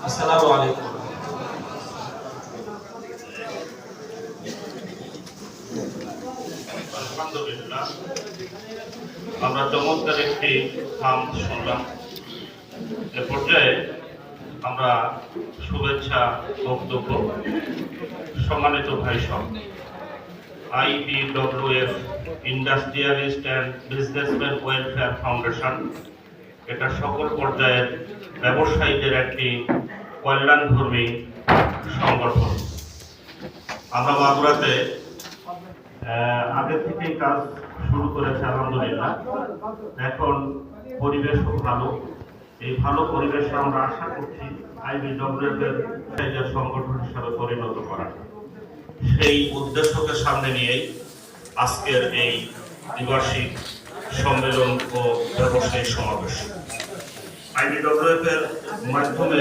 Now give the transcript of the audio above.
আসসালামু আলাইকুম। আলহামদুলিল্লাহ, আমরা চমৎকার একটি নাম শুনলাম। এ পর্যায়ে আমরা শুভেচ্ছা বক্তব্য সম্মানিত ভাই সব IBWF industrialist and businessman welfare foundation, এটা সকল পর্যায়ের ব্যবসায়ীদের একটি কল্যাণধর্মী সংগঠন। আমরা মাগুরাতে আগে থেকেই কাজ শুরু করেছে আলহামদুলিল্লাহ। এখন পরিবেশও ভালো। এই ভালো পরিবেশে আমরা আশা করছি IBWF এর সংগঠন হিসাবে পরিণত করা। সেই উদ্দেশ্যকে সামনে নিয়েই আজকের এই দ্বিবার্ষিক সম্মেলন ও ব্যবসায়ী সমাবেশ। IBWF এর মাধ্যমে